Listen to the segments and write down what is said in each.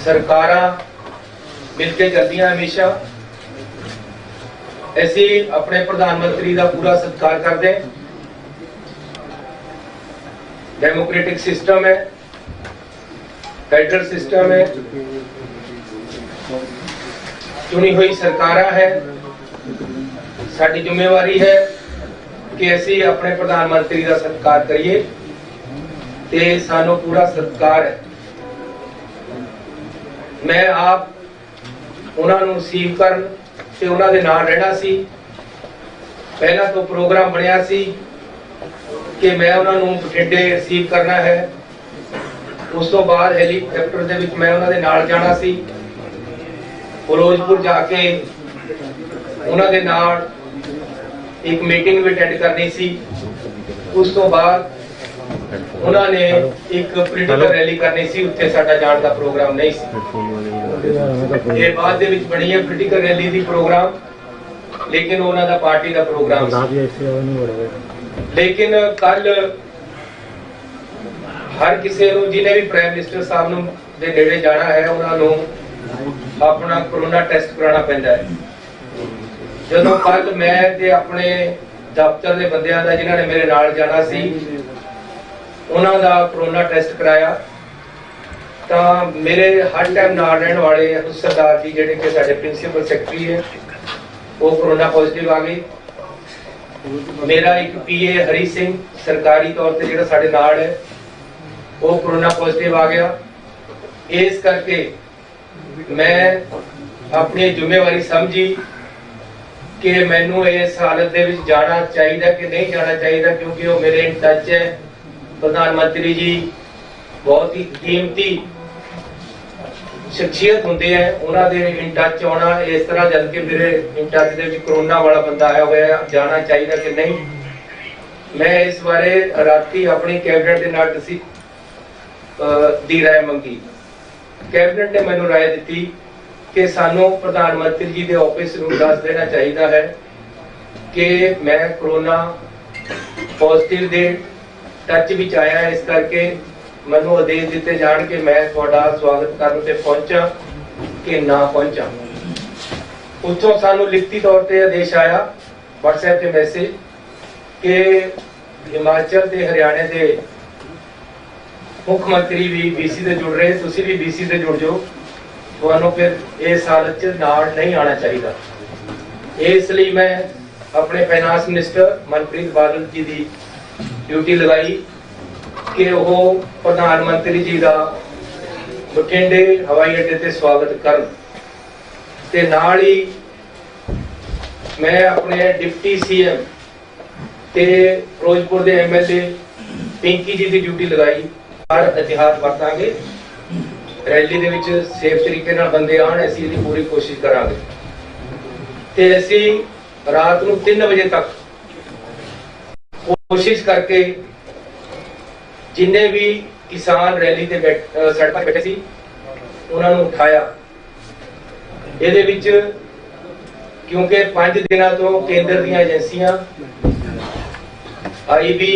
सरकारां मिलके चलदियां हमेशा। ऐसे अपने प्रधानमंत्री का पूरा सत्कार करते हैं। डेमोक्रेटिक सिस्टम है, फेडरल सिस्टम है, चुनी हुई सरकारां है। साडी जिम्मेवारी है कि असीं अपने प्रधानमंत्री का सत्कार करिए ते सानू पूरा सत्कार है। मैं आप उन्होंने रिसीव करन ते उन्हां दे नाल रहना सी। पहला तो प्रोग्राम बनिया सी कि मैं उन्होंने बठिंडे रिसीव करना है। उस तो बाद हैलीकॉप्टर दे विच मैं उन्हां दे नाल जाना सी। फिरोजपुर जाके उन्हां दे नाल एक मीटिंग भी अटेंड करनी सी। उस तो बाद उन्होंने एक पॉलिटिकल रैली करनी सी। उत्थे साडा जाण दा प्रोग्राम नहीं सी। ये बाद दे विच बनी है पॉलिटिकल रैली दी प्रोग्राम, लेकिन उन्हां दा पार्टी दा प्रोग्राम सी। लेकिन कल हर किसी नूं जिन्हें भी प्राइम मिनिस्टर साहब नूं दे नेड़े जाना है उन्हां नूं अपना कोरोना टेस्ट कराना पैंदा है। जदों कल मैं ते अपने दफ्तर दे बंदियां दा जिन्हां ने मेरे नाल जाना सी उन्हां दा कोरोना टेस्ट कराया तो मेरे हर टाइम नाल रहने वाले सरदार जी जिहड़े कि साडे प्रिंसीपल सैकटरी है वो कोरोना पॉजिटिव आ गए। मेरा एक पीए हरी सिंह सरकारी तौर पर जिहड़ा साडे नाल है वो कोरोना पॉजिटिव आ गया। इस करके मैं अपनी जिम्मेवारी समझी कि मैनू इस हालत दे विच जाना चाहिए कि नहीं जाना चाहिए, क्योंकि वो मेरे इन टच है। प्रधानमंत्री जी बहुत ही कीमती शख्सियत होंगे हैं, उन्होंने इन टच आना इस तरह जब कि मेरे in touch they which corona वाला बंदा आया हुआ जाना चाहिए कि नहीं। मैं इस बारे राती अपनी कैबिनेट के नाल दी राय मंगी। कैबिनेट ने मैनू राय दी कि सानू प्रधानमंत्री जी के ऑफिस नूं दस देना चाहिए है कि मैं कोरोना पॉजिटिव दे टच विच आया है। इस करके मैनू आदेश दिते जान के मैं तुहाडा स्वागत करन ते पहुंचा कि ना पहुंचा। उत्थों सानू लिखती तौर पे आदेश आया व्हाट्सएप ते मैसेज कि हिमाचल ते हरियाणा के मुख मंत्री भी बीसी से जुड़ रहे, तुसी भी बीसी से जुड़ जाओ, तुहानू फिर इस हालत च नाल नहीं आना चाहिए। इसलिए मैं अपने फाइनांस मिनिस्टर मनप्रीत बादल जी की ड्यूटी लगाई कि वो प्रधानमंत्री जी का बठिंडे हवाई अड्डे ते स्वागत करन ते नाल ही मैं अपने डिप्टी सीएम ते फिरोजपुर के एमएलए पिंकी जी की ड्यूटी लगाई। हर एहतियात बरतांगे, रैली दे विच सेफ तरीके नाल बंदे आण, असीं इहदी पूरी कोशिश करांगे ते असीं रात नूं 3 बजे तक कोशिश करके जिन्ने भी किसान रैली ते सड़क बैठे सी उन्होंने उठाया। ये विच क्योंकि 5 दिनों तो केंद्र दी एजेंसियां आईबी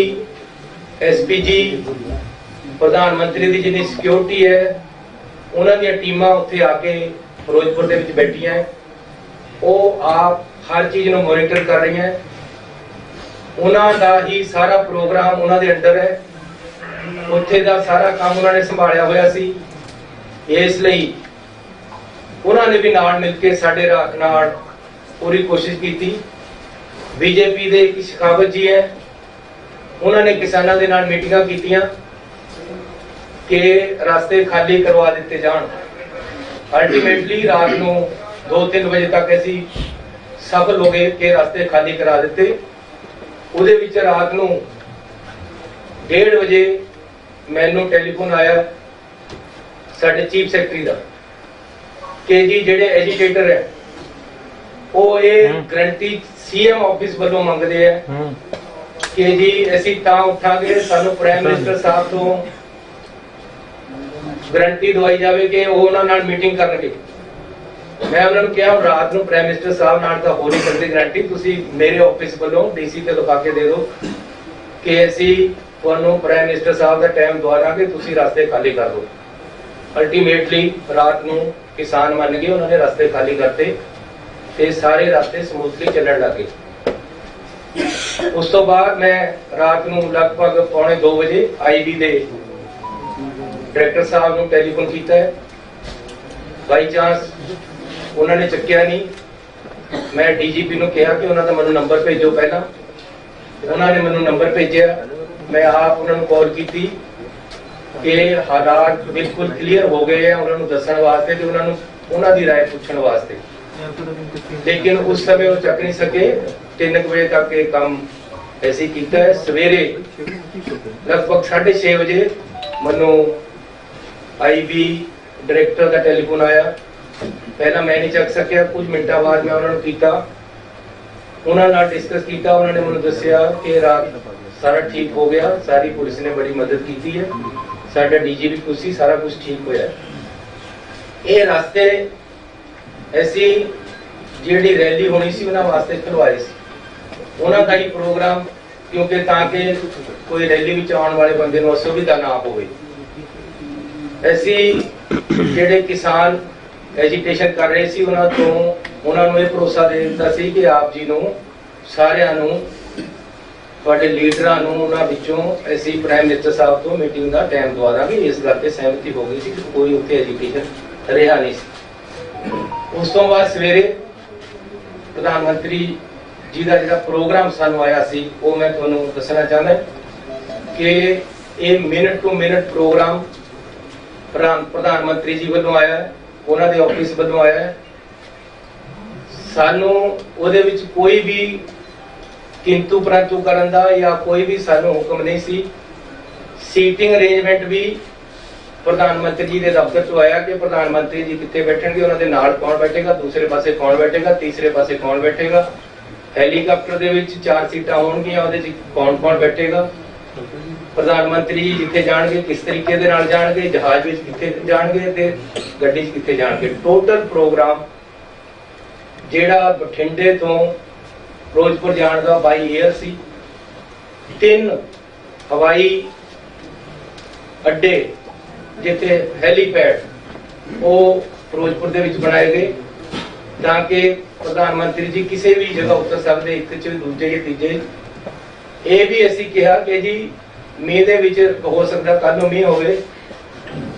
एसपीजी प्रधानमंत्री की जिन्नी सिक्योरिटी है उन्होंने टीमां उत्थे आके फिरोजपुर दे विच बैठियां हैं। वो आप हर चीज़ नूं मॉनिटर कर रही हैं। उन्हां दा ही सारा प्रोग्राम उन्हां दे अंडर है, उत्थे दा सारा काम उन्होंने संभालिया होया सी। इसलिए उन्होंने भी नाल मिलके साडे नाल पूरी कोशिश की। बीजेपी दे एक शेखावत जी है, उन्होंने किसानों के नाल मीटिंगां कीतियां कि रास्ते खाली करवा दिते जान। अल्टीमेटली रात नूं 2-3 बजे तक असीं सफल हो गए कि रास्ते खाली करा दिते। उहदे विच रात नूं 1:30 बजे मैनू टैलीफोन आया साडे चीफ सैकटरी का कि जी जिहड़े एजीटेटर है ਉਹ ਇਹ ਗਰੰਟੀ ਸੀਐਮ ਆਫਿਸ ਵੱਲੋਂ ਮੰਗਦੇ ਆ ਕਿ ਜੀ ਅਸੀਂ ਤਾਂ ਉੱਠਾਂਗੇ ਸਾਨੂੰ ਪ੍ਰਾਈਮ ਮਿਨਿਸਟਰ ਸਾਹਿਬ ਤੋਂ ਗਰੰਟੀ ਦਵਾਈ ਜਾਵੇ ਕਿ ਉਹ ਉਹਨਾਂ ਨਾਲ ਮੀਟਿੰਗ ਕਰਨਗੇ। ਮੈਂ ਉਹਨਾਂ ਨੂੰ ਕਿਹਾ ਰਾਤ ਨੂੰ ਪ੍ਰਾਈਮ ਮਿਨਿਸਟਰ ਸਾਹਿਬ ਨਾਲ ਤਾਂ ਹੋ ਨਹੀਂ ਸਕਦੀ ਗਰੰਟੀ, ਤੁਸੀਂ ਮੇਰੇ ਆਫਿਸ ਵੱਲੋਂ ਡੀਸੀ ਤੇ ਲਿਖਾ ਕੇ ਦੇ ਦਿਓ ਕਿ ਅਸੀਂ ਤੁਹਾਨੂੰ ਪ੍ਰਾਈਮ ਮਿਨਿਸਟਰ ਸਾਹਿਬ ਦਾ ਟਾਈਮ ਦਵਾ ਦਾਂਗੇ, ਤੁਸੀਂ ਰਸਤੇ ਖਾਲੀ ਕਰ ਦਿਓ। ਅਲਟੀਮੇਟਲੀ ਰਾਤ ਨੂੰ ਕਿਸਾਨ ਮੰਨ ਗਏ, ਉਹਨਾਂ ਨੇ ਰਸਤੇ ਖਾਲੀ ਕਰਤੇ ਤੇ ਸਾਰੇ ਰਸਤੇ ਸਮੂਥਲੀ ਚੱਲਣ ਲੱਗੇ। ਉਸ ਤੋਂ ਬਾਅਦ ਮੈਂ ਰਾਤ ਨੂੰ ਲਗਭਗ 1:45 ਵਜੇ ਆਈਬੀ ਦੇ ਡਾਇਰੈਕਟਰ ਸਾਹਿਬ ਨੂੰ ਟੈਲੀਫੋਨ ਕੀਤਾ ਹੈ। ਬਾਈ ਚਾਂਸ ਉਹਨਾਂ ਨੇ ਚੱਕਿਆ ਨਹੀਂ। ਮੈਂ ਡੀਜੀਪੀ ਨੂੰ ਕਿਹਾ ਕਿ ਉਹਨਾਂ ਦਾ ਮੈਨੂੰ ਨੰਬਰ ਭੇਜੋ ਪਹਿਲਾਂ। ਉਹਨਾਂ ਨੇ ਮੈਨੂੰ ਨੰਬਰ ਭੇਜਿਆ। ਮੈਂ ਆਪ ਉਹਨਾਂ ਨੂੰ ਕਾਲ ਕੀਤੀ ਕਿ ਹਾਲਾਤ ਬਿਲਕੁਲ ਕਲੀਅਰ ਹੋ ਗਏ ਆ, ਉਹਨਾਂ ਨੂੰ ਦੱਸਣ ਵਾਸਤੇ ਤੇ ਉਹਨਾਂ ਦੀ ਰਾਏ ਪੁੱਛਣ ਵਾਸਤੇ, ਲੇਕਿਨ ਉਸ ਸਮੇਂ ਉਹ ਚੱਕ ਨਹੀਂ ਸਕੇ। 3 ਵਜੇ ਤੱਕ ਇਹ ਕੰਮ ਐਸੀ ਕੀਤਾ ਹੈ। ਸਵੇਰੇ ਲਗਭਗ 6:30 ਵਜੇ ਮੈਨੂੰ ਆਈਬੀ ਡਾਇਰੈਕਟਰ ਦਾ ਟੈਲੀਫੋਨ ਆਇਆ। ਪਹਿਲਾਂ ਮੈਂ ਨਹੀਂ ਚੱਕ ਸਕਿਆ, ਕੁਝ ਮਿੰਟਾਂ ਬਾਅਦ ਮੈਂ ਉਹਨਾਂ ਨੂੰ ਕੀਤਾ, ਉਹਨਾਂ ਨਾਲ ਡਿਸਕਸ ਕੀਤਾ। ਉਹਨਾਂ ਨੇ ਮੈਨੂੰ ਦੱਸਿਆ ਕਿ ਰਾਤ ਸਾਰਾ ਠੀਕ ਹੋ ਗਿਆ, ਸਾਰੀ ਪੁਲਿਸ ਨੇ ਬੜੀ ਮਦਦ ਕੀਤੀ ਹੈ, ਸਾਡਾ ਡੀਜੀਪੀ ਖੁਸ਼ੀ, ਸਾਰਾ ਕੁਝ ਠੀਕ ਹੋਇਆ। ਇਹ ਰਸਤੇ ਐਸੀ ਜਿਹੜੀ ਰੈਲੀ ਹੋਣੀ ਸੀ ਉਹਨਾਂ ਵਾਸਤੇ ਖਲਵਾਏ ਸੀ, ਉਹਨਾਂ ਦਾ ਹੀ ਪ੍ਰੋਗਰਾਮ, ਕਿਉਂਕਿ ਤਾਂ ਕਿ ਕੋਈ ਰੈਲੀ ਵਿੱਚ ਆਉਣ ਵਾਲੇ ਬੰਦੇ ਨੂੰ ਅਸੁਵਿਧਾ ਨਾ ਹੋਵੇ। ਅਸੀਂ ਜਿਹੜੇ ਕਿਸਾਨ ਐਜੀਟੇਸ਼ਨ ਕਰ ਰਹੇ ਸੀ ਉਹਨਾਂ ਨੂੰ ਇਹ ਭਰੋਸਾ ਦੇ ਦਿੱਤਾ ਸੀ ਕਿ ਆਪ ਜੀ ਨੂੰ ਸਾਰਿਆਂ ਨੂੰ, ਤੁਹਾਡੇ ਲੀਡਰਾਂ ਨੂੰ, ਉਹਨਾਂ ਵਿੱਚੋਂ ਅਸੀਂ ਪ੍ਰਾਈਮ ਮਿਨਿਸਟਰ ਸਾਹਿਬ ਤੋਂ ਮੀਟਿੰਗ ਦਾ ਟਾਈਮ ਦਵਾ ਦਾਂਗੇ। ਇਸ ਗੱਲ ਤੇ ਸਹਿਮਤੀ ਹੋ ਗਈ ਸੀ ਕਿ ਕੋਈ ਉੱਥੇ ਐਜੀਟੇਸ਼ਨ ਰਿਹਾ ਨਹੀਂ ਸੀ। ਉਸ ਤੋਂ ਬਾਅਦ ਸਵੇਰੇ ਪ੍ਰਧਾਨ ਮੰਤਰੀ ਜੀ ਦਾ ਜਿਹੜਾ ਪ੍ਰੋਗਰਾਮ ਸਾਨੂੰ ਆਇਆ ਸੀ ਉਹ ਮੈਂ ਤੁਹਾਨੂੰ ਦੱਸਣਾ ਚਾਹੁੰਦਾ ਕਿ ਇਹ ਮਿੰਟ ਟੂ ਮਿੰਟ ਪ੍ਰੋਗਰਾਮ ਪ੍ਰਧਾਨ ਮੰਤਰੀ ਜੀ ਵੱਲੋਂ ਆਇਆ ਹੈ, ਉਹਨਾਂ ਦੇ ਆਫਿਸ ਵੱਲੋਂ ਆਇਆ ਹੈ। ਸਾਨੂੰ ਉਹਦੇ ਵਿੱਚ ਕੋਈ ਵੀ ਕਿੰਤੂ ਪਰੰਤੂ ਕਰਨ ਦਾ ਜਾਂ ਕੋਈ ਵੀ ਸਾਨੂੰ ਹੁਕਮ ਨਹੀਂ ਸੀ। ਸੀਟਿੰਗ ਅਰੇਂਜਮੈਂਟ ਵੀ ਪ੍ਰਧਾਨ ਮੰਤਰੀ ਜੀ ਦੇ ਦਫ਼ਤਰ ਤੋਂ ਆਇਆ ਕਿ ਪ੍ਰਧਾਨ ਮੰਤਰੀ ਜੀ ਕਿੱਥੇ ਬੈਠਣਗੇ, ਉਹਨਾਂ ਦੇ ਨਾਲ ਕੌਣ ਬੈਠੇਗਾ, ਦੂਸਰੇ ਪਾਸੇ ਕੌਣ ਬੈਠੇਗਾ, ਤੀਸਰੇ ਪਾਸੇ ਕੌਣ ਬੈਠੇਗਾ, ਹੈਲੀਕਾਪਟਰ ਦੇ ਵਿੱਚ 4 ਸੀਟਾਂ ਹੋਣਗੀਆਂ, ਉਹਦੇ 'ਚ ਕੌਣ ਬੈਠੇਗਾ, ਪ੍ਰਧਾਨ ਮੰਤਰੀ ਜੀ ਜਿੱਥੇ ਜਾਣਗੇ ਕਿਸ ਤਰੀਕੇ ਦੇ ਨਾਲ ਜਾਣਗੇ, ਜਹਾਜ਼ ਵਿੱਚ ਕਿੱਥੇ ਜਾਣਗੇ ਤੇ ਗੱਡੀ 'ਚ ਕਿੱਥੇ ਜਾਣਗੇ। ਟੋਟਲ ਪ੍ਰੋਗਰਾਮ ਜਿਹੜਾ ਬਠਿੰਡੇ ਤੋਂ ਫਿਰੋਜ਼ਪੁਰ ਜਾਣ ਦਾ ਬਾਈ 에ਅਰ ਸੀ। 3 ਹਵਾਈ ਅੱਡੇ ਜਿੱਥੇ ਹੈਲੀਪੈਡ ਉਹ ਫਿਰੋਜ਼ਪੁਰ ਦੇ ਵਿੱਚ ਬਣਾਏ ਗਏ ਤਾਂ ਕਿ ਪ੍ਰਧਾਨ ਮੰਤਰੀ ਜੀ ਕਿਸੇ ਵੀ ਜਗ੍ਹਾ ਉਤਰ ਸਕਦੇ, ਇੱਕ 'ਚ, ਦੂਜੇ ਜਾਂ ਤੀਜੇ। ਇਹ ਵੀ ਅਸੀਂ ਕਿਹਾ ਕਿ ਜੀ ਮੀਂਹ ਦੇ ਵਿੱਚ ਹੋ ਸਕਦਾ ਕੱਲ ਨੂੰ ਮੀਂਹ ਹੋਵੇ।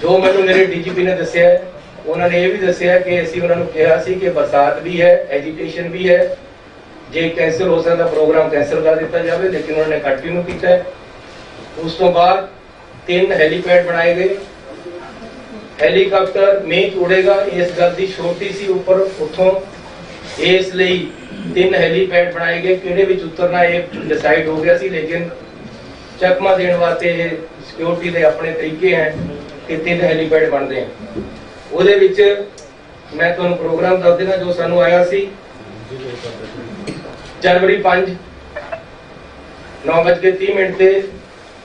ਜੋ ਮੈਨੂੰ ਮੇਰੇ ਡੀਜੀਪੀ ਨੇ ਦੱਸਿਆ, ਉਹਨਾਂ ਨੇ ਇਹ ਵੀ ਦੱਸਿਆ ਕਿ ਅਸੀਂ ਉਹਨਾਂ ਨੂੰ ਕਿਹਾ ਸੀ ਕਿ ਬਰਸਾਤ ਵੀ ਹੈ, ਐਜੀਟੇਸ਼ਨ ਵੀ ਹੈ, ਜੇ ਕੈਂਸਲ ਹੋ ਸਕਦਾ ਪ੍ਰੋਗਰਾਮ ਕੈਂਸਲ ਕਰ ਦਿੱਤਾ ਜਾਵੇ, ਲੇਕਿਨ ਉਹਨਾਂ ਨੇ ਕੰਟੀਨਿਊ ਕੀਤਾ ਹੈ। ਉਸ ਤੋਂ ਬਾਅਦ 3 ਹੈਲੀਪੈਡ ਬਣਾਏ ਗਏ। ਹੈਲੀਕਾਪਟਰ ਮੀਂਹ 'ਚ ਉੜੇਗਾ, ਇਸ ਗੱਲ ਦੀ ਛੋਟੀ ਸੀ ਉੱਪਰ ਉੱਥੋਂ, ਇਸ ਲਈ 3 ਹੈਲੀਪੈਡ ਬਣਾਏ ਗਏ। ਕਿਹੜੇ ਵਿੱਚ ਉਤਰਨਾ ਇਹ ਡਿਸਾਈਡ ਹੋ ਗਿਆ ਸੀ, ਲੇਕਿਨ ਚਕਮਾ ਦੇਣ ਵਾਸਤੇ ਇਹ ਸਿਕਿਉਰਿਟੀ ਦੇ ਆਪਣੇ ਤਰੀਕੇ ਹੈ ਕਿ 3 ਹੈਲੀਪੈਡ ਬਣਦੇ ਆ। ਉਹਦੇ ਵਿੱਚ ਮੈਂ ਤੁਹਾਨੂੰ ਪ੍ਰੋਗਰਾਮ ਦੱਸ ਦੇਣਾ ਜੋ ਸਾਨੂੰ ਆਇਆ ਸੀ। ਜਨਵਰੀ 5 9:30 ਤੇ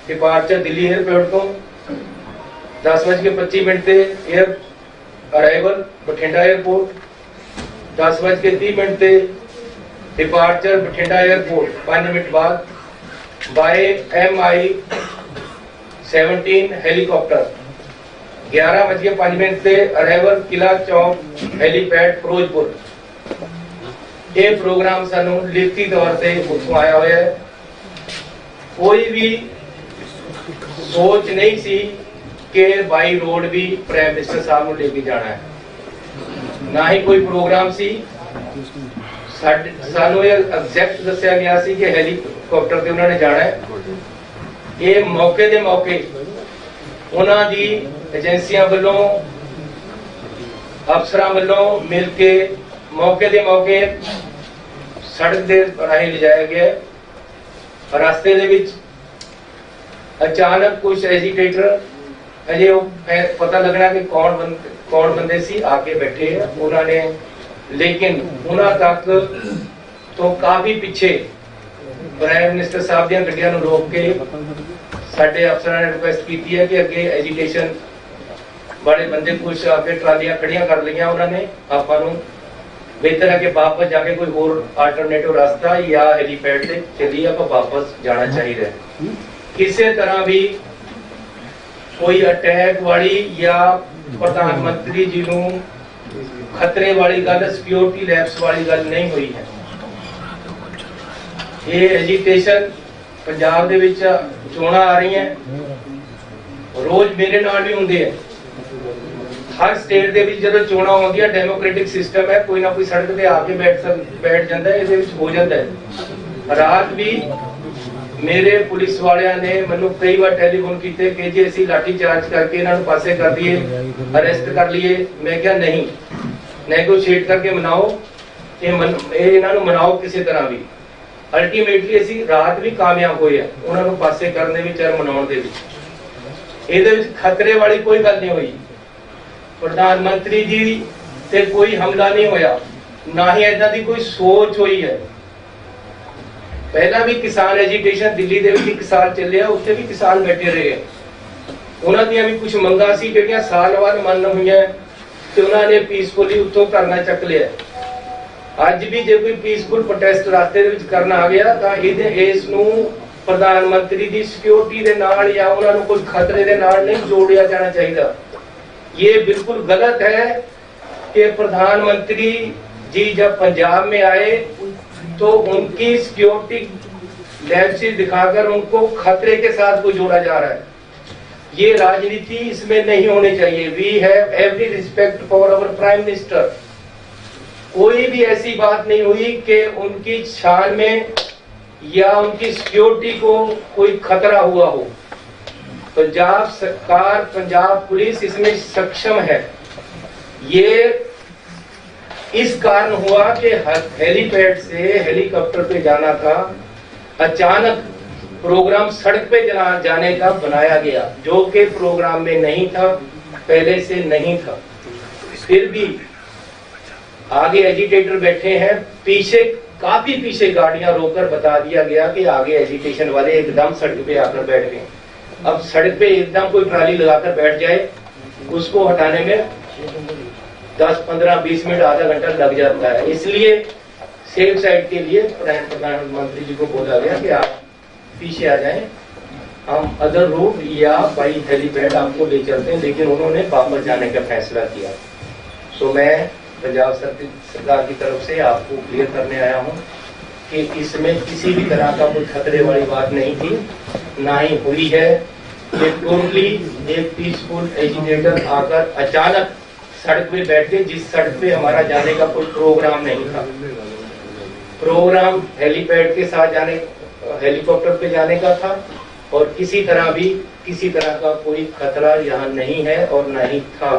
ਡਿਪਾਰਚਰ ਦਿੱਲੀ 에ਅਰਪੋਰਟ ਤੋਂ, 10:25 ਤੇ 에ਅਰ ਅਰਾਈਵਲ ਬਠਿੰਡਾ 에ਅਰਪੋਰਟ, 10:30 ਤੇ ਡਿਪਾਰਚਰ ਬਠਿੰਡਾ 에ਅਰਪੋਰਟ, 5 ਮਿੰਟ ਬਾਅਦ ਬਾਏ MI-17 ਹੈਲੀਕਾਪਟਰ, 11:05 ਤੇ ਅਰਾਈਵਲ ਕਿਲਾ ਚੌਕ ਹੈਲੀਪੈਡ ਫਿਰੋਜ਼ਪੁਰ। ਇਹ ਪ੍ਰੋਗਰਾਮ ਸਾਨੂੰ ਲਿਖਤੀ ਤੌਰ ਤੇ ਉੱਥੋਂ ਆਇਆ ਹੋਇਆ ਹੈ। ਕੋਈ ਵੀ ਸੋਚ ਨਹੀਂ ਸੀ ਕਿ ਬਾਈ ਰੋਡ ਵੀ ਪ੍ਰਾਈਮ ਮਿਨਿਸਟਰ ਸਾਹਿਬ ਨੂੰ ਲੈ ਕੇ ਜਾਣਾ ਹੈ, ਨਾ ਹੀ ਕੋਈ ਪ੍ਰੋਗਰਾਮ ਸੀ। ਸਾਨੂੰ ਇਹ ਐਗਜ਼ੈਕਟ ਦੱਸਿਆ ਗਿਆ ਸੀ ਕਿ ਹੈਲੀਕਾਪਟਰ ਤੇ ਉਹਨਾਂ ਨੇ ਜਾਣਾ ਹੈ। ਇਹ ਮੌਕੇ ਦੇ ਮੌਕੇ ਉਹਨਾਂ ਦੀ ਏਜੰਸੀਆਂ ਵੱਲੋਂ, ਅਫਸਰਾਂ ਵੱਲੋਂ ਮਿਲ ਕੇ ਮੌਕੇ ਦੇ ਮੌਕੇ ਸੜਕ ਦੇ ਰਾਹੀਂ ਲਿਜਾਇਆ ਗਿਆ। ਰਸਤੇ ਦੇ ਵਿੱਚ ਅਚਾਨਕ ਕੁਝ ਐਜੀਟੇਟਰ, ਅਜੇ ਉਹ ਪਤਾ ਲੱਗਣਾ ਕਿ ਕੌਣ ਬੰਦੇ ਸੀ, ਆ ਕੇ ਬੈਠੇ। ਉਹਨਾਂ ਨੇ लेकिन उन्हां तक तो काफी पिछे प्राइम मिनिस्टर साहब ਦੀਆਂ ਗੱਡੀਆਂ ਨੂੰ ਰੋਕ ਕੇ ਸਾਡੇ ਅਫਸਰਾਂ ਨੇ ਰਿਕੁਐਸਟ ਕੀਤੀ ਹੈ ਕਿ ਅੱਗੇ ਐਜੀਟੇਸ਼ਨ वाले बंदे कुछ आके ट्रालियां खड़ियां कर लिया उन्होंने आपां नूं बेहतर है कि वापस जाके कोई और अल्टरनेटिव रास्ता या हेलीपैड से चलिए आप वापस जाना चाहिए। किसी तरह भी कोई अटैक वाली या प्रधानमंत्री जी नूं खतरे वाली गल सिक्योरिटी लैब्स वाली गल नहीं हुई है। ये एजिटेशन पंजाब दे विच चोणां आ रही हैं, रोज मेरे नाल भी हुंदे हैं। हर स्टेट ਦੇ ਵਿੱਚ ਜਦੋਂ ਚੋਣਾਂ ਆਉਂਦੀਆਂ ਡੈਮੋਕ੍ਰੈਟਿਕ ਸਿਸਟਮ ਹੈ, ਕੋਈ ਨਾ ਕੋਈ ਸੜਕ ਤੇ ਆ ਕੇ ਬੈਠ ਜਾਂਦਾ ਹੈ, ਇਹਦੇ ਵਿੱਚ ਹੋ ਜਾਂਦਾ ਹੈ। ਰਾਤ ਵੀ ਮੇਰੇ ਪੁਲਿਸ ਵਾਲਿਆਂ ਨੇ ਮੈਨੂੰ ਕਈ ਵਾਰ ਟੈਲੀਫੋਨ ਕੀਤੇ ਕਿ ਜੇ ਅਸੀਂ ਲਾਠੀ ਚਾਰਜ ਕਰਕੇ ਇਹਨਾਂ ਨੂੰ ਪਾਸੇ ਕਰ ਦਈਏ, ਅਰੈਸਟ ਕਰ ਲਈਏ। ਮੈਂ ਕਿਹਾ ਨਹੀਂ, ਨੈਗੋਸ਼ੀਏਟ ਕਰਕੇ ਮਨਾਓ, ਇਹ ਇਹਨਾਂ ਨੂੰ ਮਨਾਓ ਕਿਸੇ ਤਰ੍ਹਾਂ ਵੀ। ਅਲਟੀਮੇਟਲੀ ਅਸੀਂ ਰਾਤ ਵੀ ਕਾਮਯਾਬ ਹੋਏ ਆ ਉਹਨਾਂ ਨੂੰ ਪਾਸੇ ਕਰਨ ਦੇ ਵਿੱਚ ਔਰ ਮਨਾਉਣ ਦੇ ਵਿੱਚ। ਇਹਦੇ ਵਿੱਚ ਖਤਰੇ ਵਾਲੀ ਕੋਈ ਗੱਲ ਨਹੀਂ ਹੋਈ। प्रधानमंत्री जी से कोई हमला नहीं होया, ना ही ऐसा दी कोई सोच हुई है। पहला भी किसान एजिटेशन दिल्ली दे विच 1 साल ਚੱਲਿਆ, ਉੱਥੇ ਵੀ किसान बैठे रहे ਉਹਨਾਂ ਦੀਆਂ ਵੀ ਕੁਝ ਮੰਗਾਂ ਸੀ ਜਿਹੜੀਆਂ ਸਾਲ ਬਾਅਦ ਮੰਨ ਹੋਈਆਂ ਤੇ ਉਹਨਾਂ ਨੇ ਪੀਸਫੁਲੀ ਉੱਥੋਂ ਕਰਨਾ ਚੱਕ ਲਿਆ। ਅੱਜ ਵੀ ਜੇ ਕੋਈ ਪੀਸਫੁਲ ਪ੍ਰੋਟੈਸਟ ਰਾਸਤੇ ਦੇ ਵਿੱਚ ਕਰਨ ਆ ਗਿਆ ਤਾਂ ਇਹਦੇ ਇਸ ਨੂੰ ਪ੍ਰਧਾਨ ਮੰਤਰੀ ਦੀ ਸਿਕਿਉਰਿਟੀ ਦੇ ਨਾਲ ਜਾਂ ਉਹਨਾਂ ਨੂੰ ਕੋਈ ਖਤਰੇ ਦੇ ਨਾਲ ਨਹੀਂ ਜੋੜਿਆ ਜਾਣਾ ਚਾਹੀਦਾ। ये बिल्कुल गलत है कि प्रधानमंत्री जी जब पंजाब में आए तो उनकी सिक्योरिटी लैब्स दिखाकर उनको खतरे के साथ को जोड़ा जा रहा है। ये राजनीति इसमें नहीं होनी चाहिए। We have every respect for our prime minister. कोई भी ऐसी बात नहीं हुई कि उनकी शान में या उनकी सिक्योरिटी को कोई खतरा हुआ हो। पंजाब सरकार, पंजाब पुलिस इसमें सक्षम है। ये इस कारण हुआ कि हेलीपैड से हेलीकॉप्टर पे जाना था, अचानक प्रोग्राम सड़क पे जाने का बनाया गया, जो कि प्रोग्राम में नहीं था, पहले से नहीं था। फिर भी आगे एजिटेटर बैठे हैं, पीछे काफी पीछे गाड़ियां रोककर बता दिया गया कि आगे एजिटेशन वाले एकदम सड़क पे आकर बैठ गए। अब सड़क पे एकदम कोई ट्राली लगाकर बैठ जाए, उसको हटाने में 10, 15, 20 मिनट, आधा घंटा लग जाता है। इसलिए सेफ साइड के लिए प्रधानमंत्री जी को बोला गया कि आप पीछे आ जाएं, हम अदर रूट या बाई हेलीपैड आपको ले चलते हैं। लेकिन उन्होंने वापस जाने का फैसला किया। तो मैं पंजाब सरकार की तरफ से आपको क्लियर करने आया हूँ कि इसमें किसी भी तरह का कोई खतरे वाली बात नहीं थी, ना ही हुई है। ये टोटली एक पीसफुल एजिटेटर आकर अचानक सड़क पे बैठ गए, जिस सड़क पे हमारा जाने का कोई प्रोग्राम नहीं था। प्रोग्राम हेलीपैड के साथ जाने, हेलीकॉप्टर पे जाने का था और किसी तरह का कोई खतरा यहाँ नहीं है और नहीं था,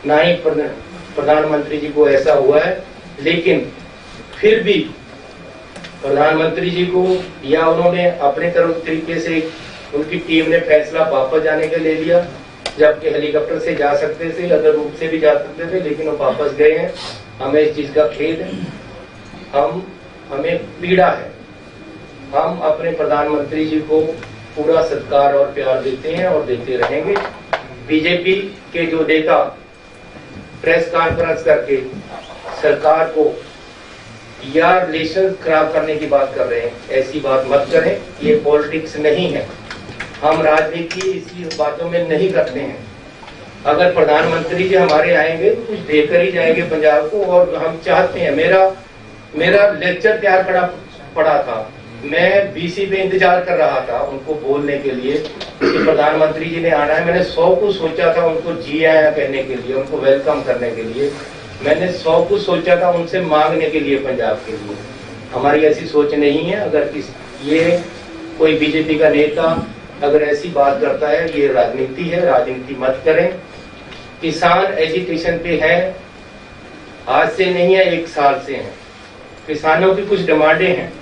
ना ही प्रधानमंत्री जी को ऐसा हुआ है। लेकिन फिर भी प्रधानमंत्री जी को या उन्होंने अपने तरफ तरीके से उनकी टीम ने फैसला वापस जाने का ले लिया, जबकि हेलीकॉप्टर से जा सकते थे, अदर रूट से भी जा सकते थे, लेकिन वो वापस गए हैं। हमें इस चीज का खेद है, हमें पीड़ा है। हम अपने प्रधानमंत्री जी को पूरा सत्कार और प्यार देते हैं और देते रहेंगे। बीजेपी के जो नेता प्रेस कॉन्फ्रेंस करके सरकार को या रिलेशन खराब करने की बात कर रहे हैं, ऐसी बात मत करें। ये पॉलिटिक्स नहीं है, हम राजनीति इसी बातों में नहीं करते हैं। अगर प्रधानमंत्री जी हमारे आएंगे तो कुछ देकर ही जाएंगे पंजाब को, और हम चाहते हैं। मेरा लेक्चर तैयार पड़ा था, मैं बीसी पे इंतजार कर रहा था उनको बोलने के लिए कि प्रधानमंत्री जी ने आना है। मैंने 100 को सोचा था उनको जी आया कहने के लिए, उनको वेलकम करने के लिए। मैंने 100 कुछ सोचा था उनसे मांगने के लिए पंजाब के लिए। हमारी ऐसी सोच नहीं है। अगर ये कोई बीजेपी का नेता अगर ऐसी बात करता है, ये राजनीति है, राजनीति मत करें। किसान एजिटेशन पे है, आज से नहीं है, 1 साल से है। किसानों की कुछ डिमांडें हैं।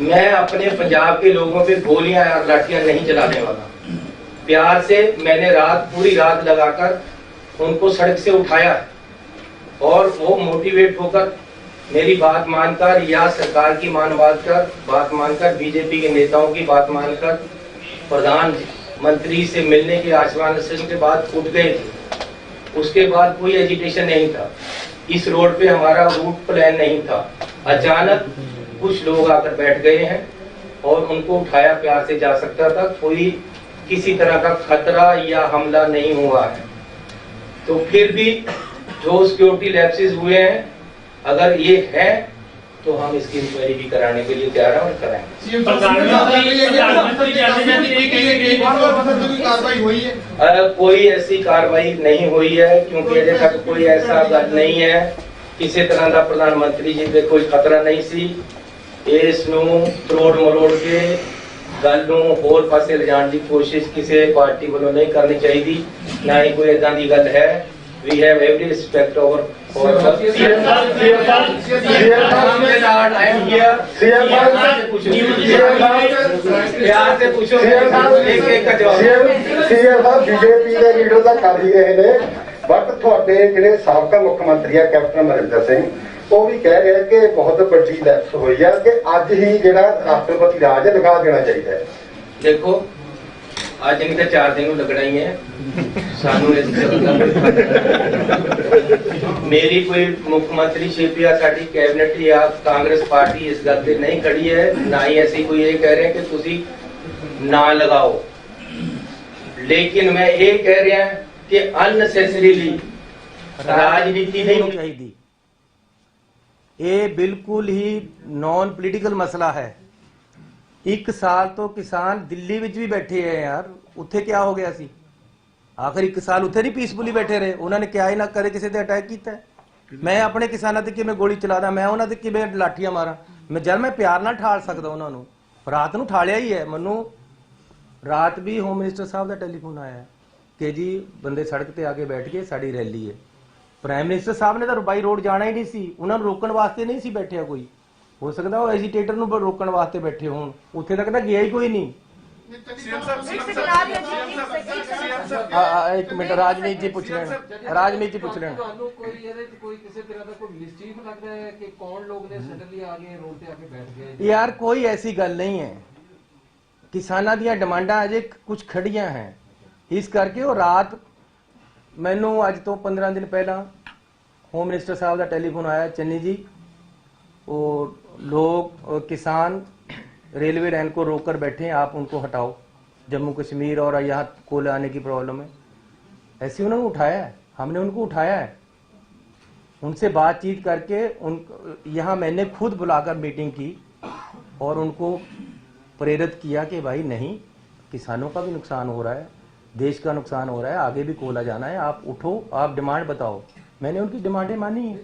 मैं अपने पंजाब के लोगों पे गोलियां और लाठियां नहीं चलाने वाला। प्यार से मैंने पूरी रात लगाकर उनको सड़क से उठाया है। और वो मोटिवेट होकर मेरी बात मानकर या सरकार की बात मानकर बीजेपी के नेताओं की बात मानकर प्रधानमंत्री से मिलने के आश्वासन के बाद उठ गए थे। उसके बाद कोई एजिटेशन नहीं था, इस रोड पे हमारा रूट प्लान नहीं था। अचानक कुछ लोग आकर बैठ गए हैं और उनको उठाया प्यार से जा सकता था, कोई किसी तरह का खतरा या हमला नहीं हुआ है। तो फिर भी जो सिक्योरिटी लैप्सेस हुए हैं, अगर ये है तो हम इसकी इंक्वायरी भी कराने के लिए तैयार हैं और कराएंगे। कोई ऐसी कार्रवाई नहीं हुई है, क्योंकि अजे तक कोई ऐसा गल नहीं है, किसी तरह का प्रधानमंत्री जी पे कोई खतरा नहीं सी। इस नूं तरोड़ मरोड़ के गल नूं होर पासे लिजाण की कोशिश किसी पार्टी वालों नहीं करनी चाहिए, ना ही कोई इदां दी गल है। We have every respect for I am here. प्यार से पूछो, एक का जवाब। बीजेपी के लीडर का कर ही रहे ने, बट थोड़े जिहड़े साबका मुख्य मंत्री है कैप्टन अमरिंदर सिंह, वो भी कह रहे हैं कि बहुत बड़ी लैप्स हुई है कि अज ही जिहड़ा राष्ट्रपति राज लगा देना चाहिए। देखो आज नहीं तो 4 दिन लगना ही है सानू इस मेरी कोई मुख्यमंत्रीशिप या साडी कैबिनेट या कांग्रेस पार्टी इस गल पे नहीं खड़ी है, ना ही ऐसी कोई ये कह रहे हैं कि तुसी ना लगाओ। लेकिन मैं ये कह रहा कि अननेसेसरीली राजनीति नहीं चाहिए। ये बिल्कुल ही नॉन पॉलिटिकल मसला है। 1 साल तो किसान दिल्ली विच भी बैठे हैं यार, उत्थे क्या हो गया सी? आखिर 1 साल उत्थे नहीं पीसफुली बैठे रहे, उन्होंने क्या ही ना करे किसी ते अटैक किया। मैं अपने किसानों ते किवें गोली चलादा, मैं उन्हां ते किवें लाठियां मारा, मैं जब मैं प्यार नाल ठाल सकदा उन्हां नूं। रात नूं ठालिया ही है। मैनू रात भी होम मिनिस्टर साहब का टैलीफोन आया कि जी बंदे सड़क ते आके बैठ गए, साडी रैली है। प्राइम मिनिस्टर साहब ने तो बाई रोड जाना ही नहीं सी, उन्होंने रोकण वास्ते नहीं सी बैठिया कोई। हो सकता वो एजिटेटर नूं रोकण वास्ते बैठे होण, उत्थे तक तो गया ही कोई नहीं। एक मिनट राजनीति जी पूछ लें, राजनीति पूछ लें। यार कोई ऐसी गल नहीं है, किसानां दीयां डिमांडां अजे कुछ खड़ियां हैं, इस करके वो रात मैनू अज तो 15 दिन पहला होम मिनिस्टर साहब का टैलीफोन आया, चन्नी जी वो लोग किसान रेलवे लाइन को रोककर बैठे हैं, आप उनको हटाओ, जम्मू कश्मीर और यहाँ कोयले आने की प्रॉब्लम है। ऐसे उन्होंने उठाया है, हमने उनको उठाया है, उनसे बातचीत करके यहाँ मैंने खुद बुलाकर मीटिंग की और उनको प्रेरित किया कि भाई नहीं, किसानों का भी नुकसान हो रहा है, देश का नुकसान हो रहा है, आगे भी कोयला जाना है, आप उठो, आप डिमांड बताओ। मैंने उनकी डिमांडें मानी है।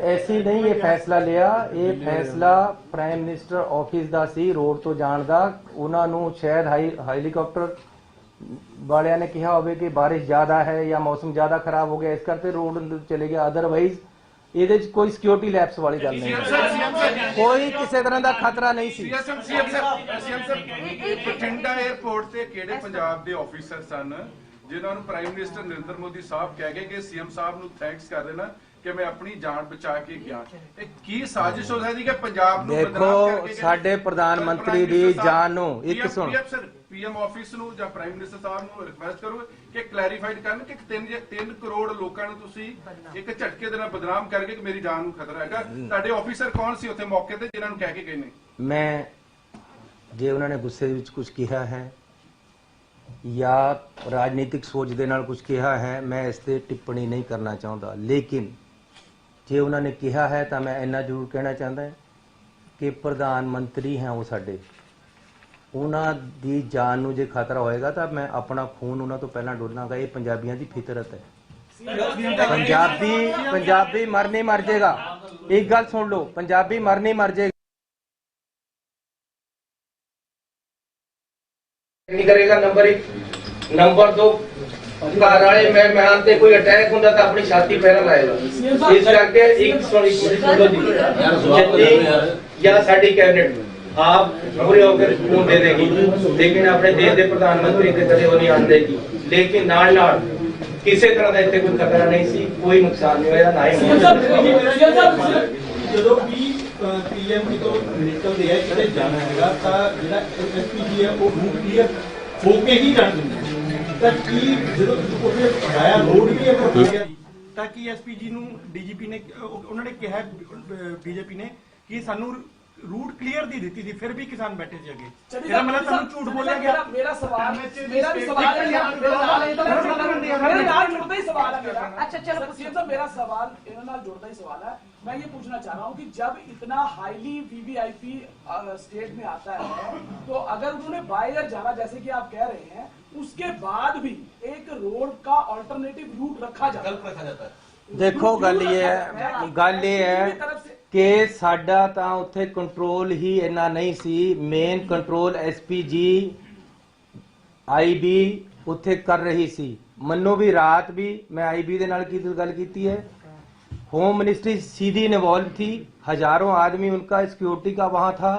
ऐसी नहीं ये फैसला लिया, ये फैसला प्राइम मिनिस्टर ऑफिस दा सी रोड तो जाण दा। उन्हां नूं शायद हेलीकॉप्टर वालियां ने कहा होवे कि बारिश ज्यादा है या मौसम ज्यादा खराब हो गया, इस करके रोड चले गया। अदरवाइज ਇਹਦੇ ਚ ਕੋਈ ਸਿਕਿਉਰਿਟੀ ਲੈਪਸ ਵਾਲੀ ਗੱਲ ਨਹੀਂ, ਕੋਈ ਕਿਸੇ ਤਰ੍ਹਾਂ ਦਾ ਖਤਰਾ ਨਹੀਂ ਸੀ। ਬਠਿੰਡਾ 에ਅਰਪੋਰਟ ਤੇ ਕਿਹੜੇ ਪੰਜਾਬ ਦੇ ਆਫੀਸਰ ਸਨ ਜਿਨ੍ਹਾਂ ਨੂੰ ਪ੍ਰਾਈਮ ਮਿਨਿਸਟਰ ਨਰਿੰਦਰ ਮੋਦੀ ਸਾਹਿਬ ਕਹਿ ਗਏ ਕਿ ਸੀਐਮ ਸਾਹਿਬ ਨੂੰ ਥੈਂਕਸ ਕਰ ਦੇਣਾ ਕਿ ਮੈਂ ਆਪਣੀ ਜਾਨ ਬਚਾ ਕੇ ਗਿਆ? ਇਹ ਕੀ ਸਾਜ਼ਿਸ਼ ਹੋ ਸਕਦੀ ਕਿ ਪੰਜਾਬ ਨੂੰ ਬਦਨਾਮ ਕਰਕੇ? ਦੇਖੋ ਸਾਡੇ ਪ੍ਰਧਾਨ ਮੰਤਰੀ ਦੀ ਜਾਨ ਨੂੰ ਇੱਕ ਸੁਣ, ਪੀਐਮ ਆਫਿਸ ਨੂੰ ਜਾਂ ਪ੍ਰਾਈਮ ਮਿਨਿਸਟਰ ਸਾਹਿਬ ਨੂੰ ਰਿਕਵੈਸਟ ਕਰੋ ਕਿ ਕਲੈਰੀਫਾਈਡ ਕਰਨ ਕਿ 3 ਕਰੋੜ ਲੋਕਾਂ ਨੂੰ ਤੁਸੀਂ ਇੱਕ ਝਟਕੇ ਦੇ ਨਾਲ ਬਦਨਾਮ ਕਰਕੇ ਕਿ ਮੇਰੀ ਜਾਨ ਨੂੰ ਖਤਰਾ ਹੈਗਾ। ਤੁਹਾਡੇ ਆਫੀਸਰ ਕੌਣ ਸੀ ਉੱਥੇ ਮੌਕੇ ਤੇ ਜਿਨ੍ਹਾਂ ਨੂੰ ਕਹਿ ਕੇ ਗਏ ਨੇ? ਮੈਂ ਜੇ ਉਹਨਾਂ ਨੇ ਗੁੱਸੇ ਵਿੱਚ ਕੁਝ ਕਿਹਾ ਹੈ ਜਾਂ ਰਾਜਨੀਤਿਕ ਸੋਚ ਦੇ ਨਾਲ ਕੁਝ ਕਿਹਾ ਹੈ, ਮੈਂ ਇਸ ਤੇ ਟਿੱਪਣੀ ਨਹੀਂ ਕਰਨਾ ਚਾਹੁੰਦਾ। ਲੇਕਿਨ ਜੇ ਉਹਨਾਂ ਨੇ ਕਿਹਾ ਹੈ ਤਾਂ ਮੈਂ ਇੰਨਾ ਜ਼ਰੂਰ ਕਹਿਣਾ ਚਾਹੁੰਦਾ ਕਿ ਪ੍ਰਧਾਨ ਮੰਤਰੀ ਹੈ ਉਹ ਸਾਡੇ, ਉਹਨਾਂ ਦੀ ਜਾਨ ਨੂੰ ਜੇ ਖਤਰਾ ਹੋਏਗਾ ਤਾਂ ਮੈਂ ਆਪਣਾ ਖੂਨ ਉਹਨਾਂ ਤੋਂ ਪਹਿਲਾਂ ਡੋਲਾਂਗਾ। ਇਹ ਪੰਜਾਬੀਆਂ ਦੀ ਫਿਤਰਤ ਹੈ। ਪੰਜਾਬੀ ਮਰ ਨਹੀਂ ਮਰ ਜਾਏਗਾ। ਇੱਕ ਗੱਲ ਸੁਣ ਲਓ, ਪੰਜਾਬੀ ਮਰ ਨਹੀਂ ਮਰ ਜਾਏਗਾ। नहीं करेगा नंबर 1, नंबर 2 घर वाले मेहमान ते कोई अटैक होंदा तो अपनी छाती पैर लाएगा। इस करके एक सुनो जी या साडी कैबिनेट आप पूरे होकर खून दे देगी, लेकिन अपने देश के प्रधानमंत्री के कदे वो नहीं आन देगी। लेकिन नाल नाल किसी तरह का इतने कोई खतरा नहीं सी, कोई नुकसान नहीं होया, ना ही ਜਦੋਂ ਵੀ ਪੀਐਮ ਤੋਂ ਨਿਕਲਦੇ ਆ ਕਿਤੇ ਜਾਣਾ ਹੈਗਾ ਤਾਂ ਜਿਹੜਾ ਐਸਪੀਜੀ ਹੈ ਉਹ ਰੂਟ ਕਲੀਅਰ ਹੋ ਕੇ ਹੀ ਜਾਣ ਦਿੰਦੇ ਤਾਂ ਕੀ ਜਦੋਂ ਉਹਦੇ ਆਇਆ ਰੋਡ ਵੀ ਅਗਰ ਹੋ ਗਿਆ ਤਾਂ ਕਿ ਐਸਪੀਜੀ ਨੂੰ ਡੀਜੀਪੀ ਨੇ ਉਹਨਾਂ ਨੇ ਕਿਹਾ ਬੀਜੇਪੀ ਨੇ ਕਿ ਸਾਨੂੰ रूट क्लियर दी देती थी, फिर भी किसान बैठे थे आगे। मेरा मतलब तुम झूठ बोला गया। मेरा सवाल मेरा भी सवाल है, मेरा नाल जुड़ता ही सवाल है मेरा। अच्छा चलो सीएम साहब, मेरा सवाल इन्होंने नाल जुड़ता ही सवाल है। मैं ये पूछना चाह रहा हूँ कि जब इतना हाईली वीवीआईपी स्टेट में आता है तो अगर उन्होंने बाय एयर जाना जैसे कि आप कह रहे हैं, उसके बाद भी एक रोड का अल्टरनेटिव रूट रखा जाता है। देखो गल ये है कि साडा तां उत्थे कंट्रोल ही इन्ना नहीं सी। मेन कंट्रोल एसपीजी आईबी उत्थे कर रही सी। मन्नो भी रात भी मैं आईबी दे नाल की गल कीती है, होम मिनिस्ट्री सीधी इन्वॉल्व थी, हजारों आदमी उनका सिक्योरिटी का वहां था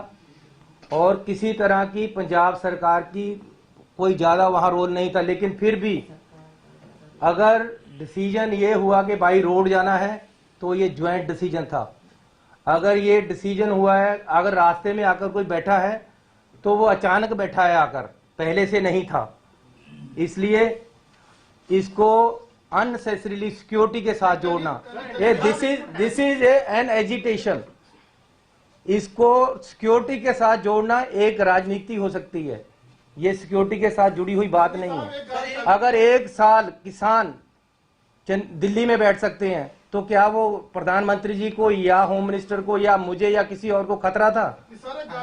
और किसी तरह की पंजाब सरकार की कोई ज्यादा वहां रोल नहीं था। लेकिन फिर भी अगर डिसीजन ये हुआ कि भाई रोड जाना है तो ये ज्वाइंट डिसीजन था। अगर ये डिसीजन हुआ है, अगर रास्ते में आकर कोई बैठा है तो वो अचानक बैठा है आकर, पहले से नहीं था। इसलिए इसको अननेसेसरीली सिक्योरिटी के साथ जोड़ना, ये दिस इज एन एजिटेशन। इसको सिक्योरिटी के साथ जोड़ना एक राजनीति हो सकती है, ये सिक्योरिटी के साथ जुड़ी हुई बात नहीं है। अगर एक साल किसान दिल्ली में बैठ सकते हैं तो क्या वो प्रधानमंत्री जी को या होम मिनिस्टर को या मुझे या किसी और को खतरा था?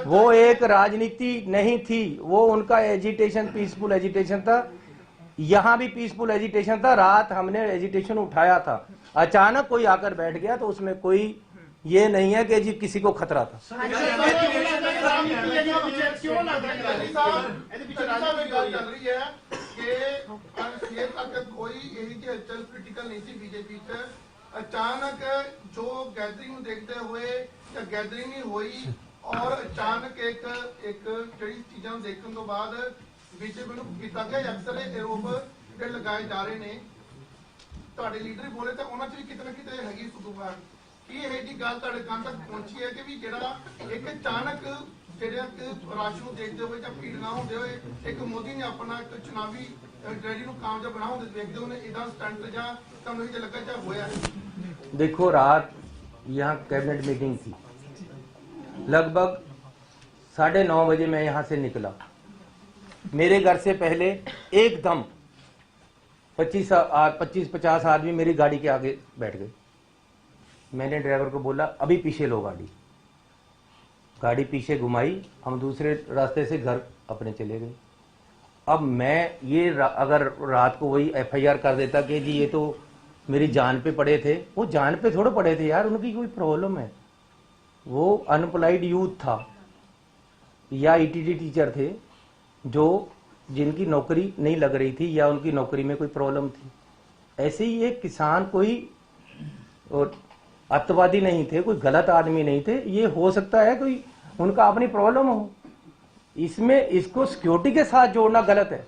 वो एक राजनीति नहीं थी, वो उनका एजिटेशन पीसफुल एजिटेशन था। यहाँ भी पीसफुल एजिटेशन था, रात हमने एजिटेशन उठाया था, अचानक कोई आकर बैठ गया तो उसमें कोई ये नहीं है कि जी किसी को खतरा था। अचानक जो गैदरिंग देखते हुए या गैदरिंग नहीं हुई और अचानक एक जड़ी चीजा देखने तो बाद बीजेपी ਨੂੰ ਕੀਤਾ ਗਿਆ ਅਕਸਰ ਇਹ ਆਰੋਪ ਜਿਹੜੇ ਲਗਾਏ ਜਾ ਰਹੇ ਨੇ। ਤੁਹਾਡੇ ਲੀਡਰ ਹੀ ਬੋਲੇ ਤਾਂ ਉਹਨਾਂ 'ਚ ਵੀ ਕਿਤੇ ਨਾ ਕਿਤੇ ਹੈਗੀ ਸੁਦੂਬਾਨ। ਕੀ ਇਹ ਜੀ ਗੱਲ ਤੁਹਾਡੇ ਕੰਨ ਤੱਕ ਪਹੁੰਚੀ ਹੈ ਕਿ ਵੀ ਜਿਹੜਾ ਇੱਕ ਅਚਾਨਕ ਜਿਹੜਾ ਕਿ ਰਾਸ਼ ਨੂੰ ਦੇਖਦੇ ਹੋਏ ਜਾਂ ਭੀੜ ਨਾ ਹੁੰਦੇ ਹੋਏ ਇੱਕ ਮੋਦੀ ਨੇ ਆਪਣਾ ਇੱਕ ਚੁਣਾਵੀ ਰੈਲੀ ਨੂੰ ਕਾਮਯਾਬ ਬਣਾਉਣ ਦੇ ਵੇਖਦੇ ਉਹਨੇ ਇਦਾਂ ਸਟੰਟ ਜਾਂ ਤੁਹਾਨੂੰ ਇਹ ਲੱਗਾ ਜਾਂ ਹੋਇਆ? देखो रात यहाँ कैबिनेट मीटिंग थी, लगभग 9:30 बजे मैं यहाँ से निकला। मेरे घर से पहले एकदम 25-50 आदमी मेरी गाड़ी के आगे बैठ गए। मैंने ड्राइवर को बोला अभी पीछे लो गाड़ी पीछे घुमाई, हम दूसरे रास्ते से घर अपने चले गए। अब मैं ये अगर रात को वही FIR कर देता कि जी ये तो मेरी जान पे पड़े थे, वो जान पे थोड़े पड़े थे यार, उनकी कोई प्रॉब्लम है, वो अनएम्प्लॉयड यूथ था या ETT टीचर थे जो जिनकी नौकरी नहीं लग रही थी या उनकी नौकरी में कोई प्रॉब्लम थी। ऐसे ही एक किसान कोई अत्यावादी नहीं थे, कोई गलत आदमी नहीं थे। ये हो सकता है कोई उनका अपनी प्रॉब्लम हो, इसमें इसको सिक्योरिटी के साथ जोड़ना गलत है।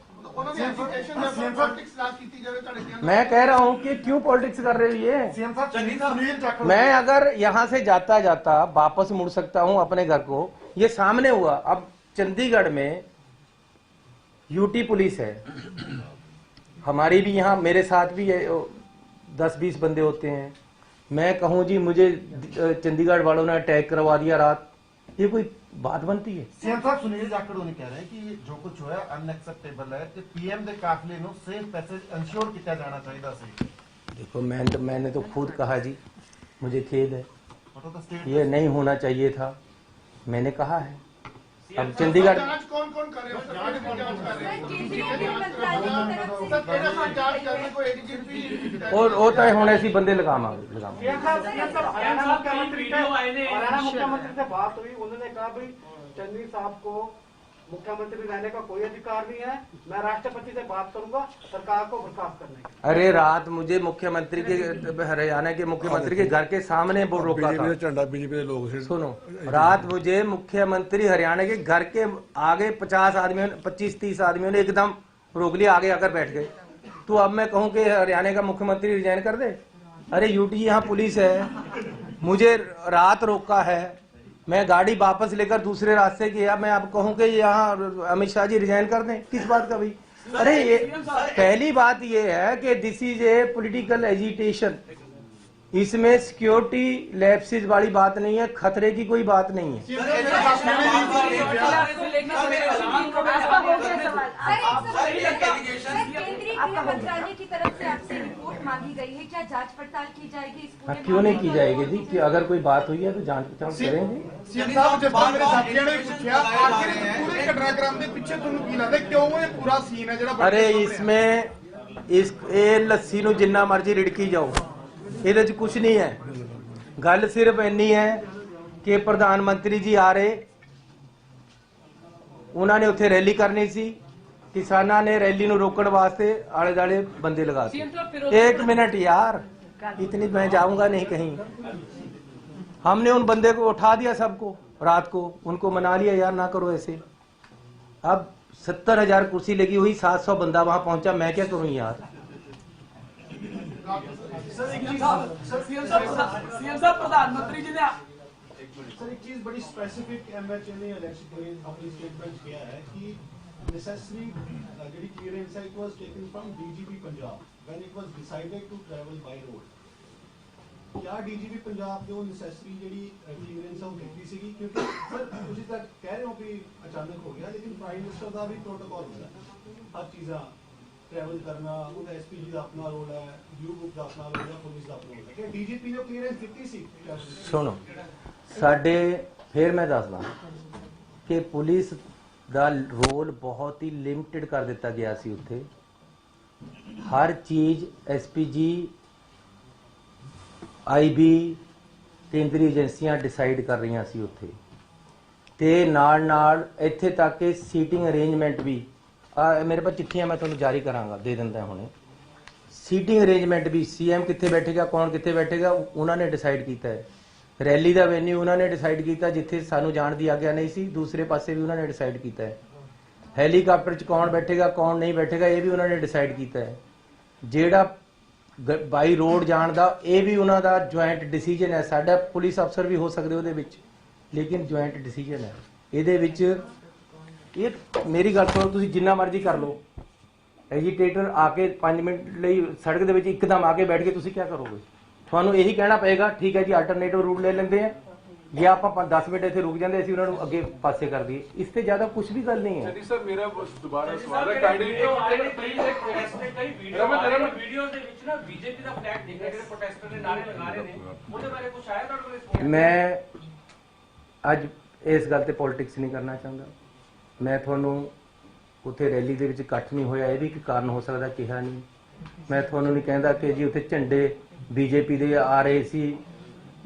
मैं कह रहा हूं कि क्यों पॉलिटिक्स कर रही है। मैं अगर यहां से जाता जाता वापस मुड़ सकता हूं अपने घर को, ये सामने हुआ। अब चंडीगढ़ में यूटी पुलिस है, हमारी भी यहाँ मेरे साथ भी 10-20 बंदे होते हैं। मैं कहूँ जी मुझे चंडीगढ़ वालों ने अटैक करवा दिया रात, ये कोई बात बनती है? सीएम साहब सुनील जाखड़ ने कह रहे हैं कि जो कुछ होया अनएक्सेप्टेबल है कि पीएम ਦੇ ਕਾਫਲੇ ਨੂੰ सेफ पैसेज इंश्योर किया जाना चाहिए ਸੀ। देखो मैंने तो खुद कहा जी, मुझे खेद है, ये नहीं होना चाहिए था, मैंने कहा है। अब चंडीगढ़ जांच कौन कर रहे हो? जांच करने को ADGP और तय होने ऐसी बंदे लगावांगे। मुख्यमंत्री से बात हुई, उन्होंने कहा भाई चन्नी साहब को मुख्यमंत्री रहने का कोई अधिकार नहीं है, मैं राष्ट्रपति से बात करूंगा सरकार को बर्खास्त करने की। अरे रात मुझे मुख्यमंत्री के हरियाणा के मुख्यमंत्री के घर के सामने वो रोका था। बीजेपी के लोग सुनो, रात मुझे मुख्यमंत्री हरियाणा के घर के आगे 50 आदमियों 25-30 आदमियों ने एकदम रोक लिया, आगे आकर बैठ गए। तो अब मैं कहूं कि हरियाणा का मुख्यमंत्री रिजाइन कर दे? अरे यूटी यहाँ पुलिस है, मुझे रात रोका है, मैं गाड़ी वापस लेकर दूसरे रास्ते किया, मैं अब कहूं कि यहाँ अमित शाह जी रिजाइन कर दें? किस बात का भाई? अरे ये पहली बात ये है कि this is a political agitation, इसमें सिक्योरिटी लैप्सेस वाली बात नहीं है, खतरे की कोई बात नहीं है। केंद्रीय मंत्रालय की तरफ से आपसे रिपोर्ट मांगी गई है, क्या जांच पड़ताल की जाएगी इस पूरे क्यों नहीं की जाएगी जी? कि अगर कोई बात हुई है तो जांच पड़ताल करेंगे। सीएम साहब जिस तरह मेरे साथियों ने पूछा आखिर पूरे घटनाक्रम के पीछे ਤੁਹਾਨੂੰ ਕੀ ਲੱਗਦਾ क्यों ये पूरा सीन है ਜਿਹੜਾ अरे इसमें ਇਹ ਲੱਸੀ ਨੂੰ ਜਿੰਨਾ ਮਰਜ਼ੀ ਰਿੜਕੀ ਜਾਓ, ਇਹਦੇ 'ਚ ਕੁਝ ਨਹੀਂ ਹੈ। ਗੱਲ ਸਿਰਫ ਇੰਨੀ ਹੈ ਕਿ ਪ੍ਰਧਾਨ ਮੰਤਰੀ ਜੀ ਆ ਰਹੇ, ਉਹਨਾਂ ਨੇ ਉੱਥੇ ਰੈਲੀ ਕਰਨੀ ਸੀ, ਕਿਸਾਨਾਂ ਨੇ रैली ਨੂੰ रोकने वास्ते आले दाले बंदे लगा दिए। एक मिनट यार, इतनी मैं जाऊंगा नहीं कहीं। हमने उन बंदे को उठा दिया, सबको रात को उनको मना लिया, यार ना करो ऐसे। अब 70,000 कुर्सी लगी हुई, 700 बंदा वहां पहुंचा, मैं क्या करूं यार? सीएम साहब प्रधानमंत्री जी ने सर एक चीज बड़ी स्पेसिफिक एमएचए ने इलेक्शन अपनी स्टेटमेंट किया है कि necessary ਜਿਹੜੀ clearance है it was taken from DGP Punjab when it was decided to travel by road। क्या DGP पंजाब जो necessary ਜਿਹੜੀ clearance है ਉਹ ਕੀਤੀ ਸੀਗੀ? ਕਿਉਂਕਿ ਸਰ ਤੁਸੀਂ ਤਾਂ ਕਹਿ ਰਹੇ ਹੋ ਕਿ ਅਚਾਨਕ ਹੋ ਗਿਆ, ਲੇਕਿਨ ਪ੍ਰਾਈਮ ਮਿਨਿਸਟਰ ਦਾ ਵੀ ਪ੍ਰੋਟੋਕਾਲ ਹੁੰਦਾ ਹੈ, ਹਰ ਚੀਜ਼ਾਂ ट्रैवल करना, ਉਹਦਾ ਐਸਪੀਜੀ ਦਾ ਆਪਣਾ ਰੋਲ ਹੈ, ਯੂ ਗਰੁੱਪ ਦਾ ਆਪਣਾ ਰੋਲ ਹੈ, ਪੁਲਿਸ ਦਾ ਆਪਣਾ ਰੋਲ ਹੈ। ਕਿ ਡੀਜੀਪੀ ਨੇ ਕਲੀਅਰੈਂਸ ਦਿੱਤੀ ਸੀ? ਸੁਣੋ, ਸਾਡੇ ਫਿਰ ਮੈਂ ਦੱਸਦਾ ਕਿ ਪੁਲਿਸ ਦਾ ਰੋਲ ਬਹੁਤ ਹੀ ਲਿਮਟਿਡ ਕਰ ਦਿੱਤਾ ਗਿਆ ਸੀ। ਉੱਥੇ ਹਰ ਚੀਜ਼ ਐਸਪੀਜੀ, ਆਈਬੀ, ਕੇਂਦਰੀ ਏਜੰਸੀਆਂ ਡਿਸਾਈਡ ਕਰ ਰਹੀਆਂ ਸੀ ਉੱਥੇ, ਤੇ ਨਾਲ ਨਾਲ ਇੱਥੇ ਤੱਕ ਕਿ ਸੀਟਿੰਗ ਅਰੇਂਜਮੈਂਟ ਵੀ मेरे पास चिट्ठियां मैं तुम्हें जारी करांगा, दे दिंदा हुणे। सीटिंग अरेंजमेंट भी सीएम कित्थे बैठेगा, कौन कित्थे बैठेगा, उन्होंने डिसाइड किया है। रैली का वेन्यू उन्होंने डिसाइड किया, जिथे सानू जाण दी आग्या नहीं सी, दूसरे पासे भी उन्होंने डिसाइड किया है। हैलीकाप्टर च कौन बैठेगा, कौन नहीं बैठेगा, ये भी उन्होंने डिसाइड किया है। जेड़ा बाई रोड जाण दा ये भी उन्हों का ज्वाइंट डिसीजन है। साडा पुलिस अफसर भी हो सकते उहदे विच, लेकिन ज्वाइंट डिसीजन है। इहदे विच ये मेरी गल सुनो, तुसीं जिन्ना मर्जी कर लो, एजीटेटर आके 5 मिनट ਲਈ सड़क ਦੇ ਵਿੱਚ ਇੱਕਦਮ आके बैठ के ਤੁਸੀਂ क्या करोगे? ਤੁਹਾਨੂੰ ਇਹੀ ਕਹਿਣਾ ਪਏਗਾ ਠੀਕ ਹੈ ਜੀ ਅਲਟਰਨੇਟਿਵ ਰੂਟ ਲੈ ਲੈਂਦੇ ਆ, ਜੇ ਆਪਾਂ 10 ਮਿੰਟ ਇੱਥੇ ਰੁਕ ਜਾਂਦੇ ਅਸੀਂ ਉਹਨਾਂ ਨੂੰ ਅੱਗੇ ਪਾਸੇ ਕਰ ਦਈਏ। ਇਸ ਤੇ ਜ਼ਿਆਦਾ ਕੁਝ ਵੀ ਗੱਲ ਨਹੀਂ ਹੈ। ਜੀ ਸਰ ਮੇਰਾ ਦੁਬਾਰਾ ਸਵਾਲ ਹੈ, ਕਾਈਂਡਲੀ ਵੀਡੀਓ ਦੇ ਵਿੱਚ ਨਾ ਬੀਜੇਪੀ ਦਾ ਫਲੈਗ ਦਿਖ ਰਿਹਾ, ਜਿਹੜੇ ਪ੍ਰੋਟੈਸਟਰ ਨੇ ਨਾਰੇ ਲਗਾ ਰਹੇ ਨੇ, ਉਹਦੇ ਬਾਰੇ ਕੁਝ ਆਇਆ ਤੁਹਾਡੇ ਕੋਲ? ਮੈਂ ਅੱਜ ਇਸ ਗੱਲ ਤੇ ਪੋਲਿਟਿਕਸ ਨਹੀਂ ਕਰਨਾ ਚਾਹੁੰਦਾ। मैं ਤੁਹਾਨੂੰ ਉੱਥੇ ਰੈਲੀ ਦੇ ਵਿੱਚ ਇਕੱਠ ਨਹੀਂ ਹੋਇਆ, ਇਹ ਵੀ ਇੱਕ ਕਾਰਨ ਹੋ ਸਕਦਾ, ਕਿਹਾ ਨਹੀਂ। ਮੈਂ ਤੁਹਾਨੂੰ ਨਹੀਂ ਕਹਿੰਦਾ ਕਿ ਜੀ ਉੱਥੇ ਝੰਡੇ ਬੀਜੇਪੀ ਦੇ ਆ ਰਹੇ ਸੀ।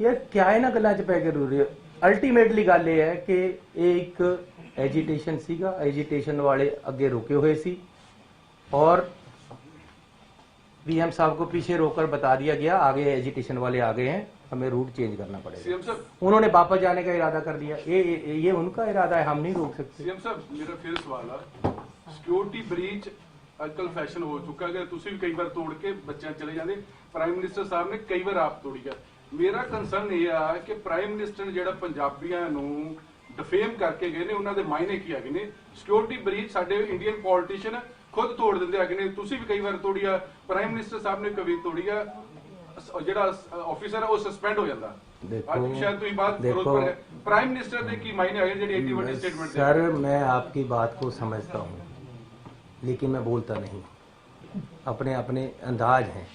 ਯਾਰ ਕਿਆ ਇਹਨਾਂ ਗੱਲਾਂ 'ਚ ਪੈ ਕੇ ਰੋ ਰਹੇ ਹੋ? ਅਲਟੀਮੇਟਲੀ ਗੱਲ ਇਹ ਹੈ ਕਿ ਇਹ ਇੱਕ ਐਜੀਟੇਸ਼ਨ ਸੀਗਾ, ਐਜੀਟੇਸ਼ਨ ਵਾਲੇ ਅੱਗੇ ਰੁਕੇ ਹੋਏ ਸੀ और पीएम साहब को पीछे रोककर बता दिया गया आगे एजिटेशन वाले आ गए हैं, हमें रूट चेंज करना पड़ेगा। सीएम साहब, उन्होंने वापस जाने का इरादा कर दिया, ये उनका इरादा है, हम नहीं रोक सकते। सीएम साहब मेरा फिर सवाल है, सिक्योरिटी ब्रीच अजकल फैशन हो चुका है, तुसी भी कई बार तोड़ के बच्चे चले जाते, प्राइम मिनिस्टर साहब ने कई बार आप तोड़ी है। मेरा कंसर्न ये है कि प्राइम मिनिस्टर ਜਿਹੜਾ ਪੰਜਾਬੀਆਂ ਨੂੰ डिफेम करके गए ने, उन्होंने मायने की है ने। सिक्योरिटी ब्रीच साडे इंडियन पॉलिटिशियन खुद तोड़ दिंदे है ने, तुसी भी कई बार तोड़ी है, प्राइम मिनिस्टर साहब ने कभी तोड़ी है, ਜਿਹੜਾ ਆਫੀਸਰ ਹੈ ਉਹ ਸਸਪੈਂਡ ਹੋ ਜਾਂਦਾ। ਅੱਜ शायद ਤੁਸੀਂ बात करो पर प्राइम मिनिस्टर ਦੇ ਕੀ ਮਾयने ਹੈ ਜਿਹੜੀ ਐਡੀ ਵੱਡੀ स्टेटमेंट दे। सर मैं आपकी बात को समझता हूँ, लेकिन मैं बोलता नहीं, अपने अपने अंदाज हैं।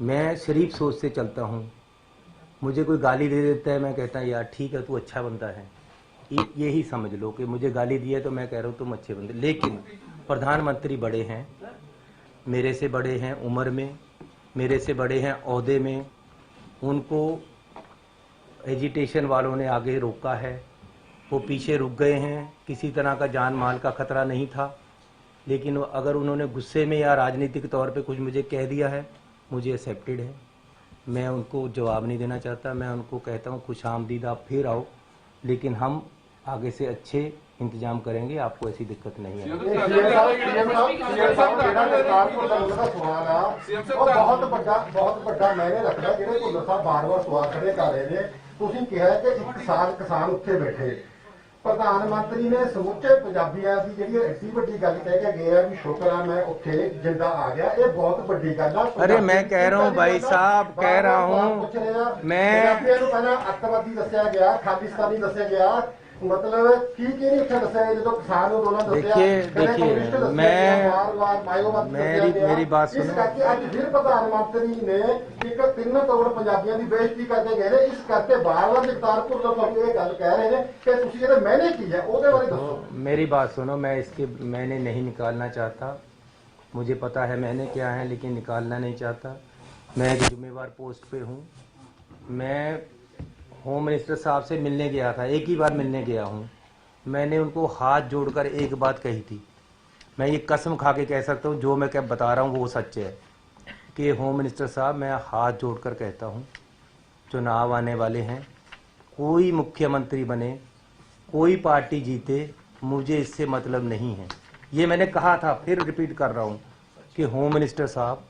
मैं शरीफ सोच से चलता हूँ, मुझे कोई गाली दे देता है, मैं कहता हूँ यार ठीक है तू अच्छा बंदा है, यही समझ लो कि मुझे गाली दी है तो मैं कह रहा हूँ तुम अच्छे बंदे। लेकिन प्रधानमंत्री बड़े हैं, मेरे से बड़े हैं उम्र में, मेरे से बड़े हैं ओहदे में, उनको एजिटेशन वालों ने आगे रोका है, वो पीछे रुक गए हैं, किसी तरह का जान माल का खतरा नहीं था। लेकिन अगर उन्होंने गुस्से में या राजनीतिक तौर पे कुछ मुझे कह दिया है, मुझे एक्सेप्टेड है, मैं उनको जवाब नहीं देना चाहता। मैं उनको कहता हूँ खुश आमदीद, आप फिर आओ, लेकिन हम आगे से अच्छे इंतजाम करेंगे, आपको ऐसी दिक्कत नहीं है। ਬਹੁਤ ਵੱਡਾ ਮੈਨੇ ਰੱਖਦਾ ਜਿਹੜੇ ਭੁੱਲਰ ਸਾਹਿਬ ਬਾਰ-ਬਾਰ ਸਵਾਲ ਖੜੇ ਕਰ ਰਹੇ ਨੇ। ਤੁਸੀਂ ਕਿਹਾ ਕਿ 1 ਸਾਲ ਕਿਸਾਨ ਉੱਥੇ ਬੈਠੇ, ਪ੍ਰਧਾਨ ਮੰਤਰੀ ਨੇ ਸਮੁੱਚੇ ਪੰਜਾਬੀਆਂ ਦੀ ਜਿਹੜੀ ਐਡੀ ਵੱਡੀ ਗੱਲ ਕਹਿ ਕੇ ਗਏ ਆ ਵੀ ਸ਼ੁਕਰ ਆ ਮੈਂ ਉੱਥੇ ਜਿੰਦਾ ਆ ਗਿਆ, ਇਹ ਬਹੁਤ ਵੱਡੀ ਗੱਲ ਆ। अरे मैं कह रहा हूँ भाई साहब, कह रहा हूँ मैं ਪੰਜਾਬੀਆਂ ਨੂੰ ਪਹਿਲਾਂ ਅੱਤਵਾਦੀ ਦੱਸਿਆ ਗਿਆ, ਖਾਲਿਸਤਾਨੀ ਦੱਸਿਆ ਗਿਆ, मतलब की नहीं उत्थे दस्या जो किसान अंदोलन देखिए मेरी बात सुनो। इस करके आज फिर प्रधानमंत्री ने एक 3 करोड़ पंजाबियों की बेइज्जती करके गए ने। इस करके बार-बार जगतार भुल्लर साहब ये गल कह रहे हैं कि तुसीं जेहड़े मैंने की है ਉਹਦੇ बारे दसो। मेरी बात सुनो, मैं इसके मैंने नहीं निकालना चाहता, मुझे पता है मैंने क्या है, लेकिन निकालना नहीं चाहता। मैं एक जिम्मेवार पोस्ट पे हूँ। मैं होम मिनिस्टर साहब से मिलने गया था, एक ही बार मिलने गया हूँ। मैंने उनको हाथ जोड़कर एक बात कही थी, मैं ये कसम खा के कह सकता हूँ, जो मैं क्या बता रहा हूँ वो सच है कि होम मिनिस्टर साहब मैं हाथ जोड़कर कहता हूँ, चुनाव आने वाले हैं, कोई मुख्यमंत्री बने, कोई पार्टी जीते, मुझे इससे मतलब नहीं है। ये मैंने कहा था, फिर रिपीट कर रहा हूँ कि होम मिनिस्टर साहब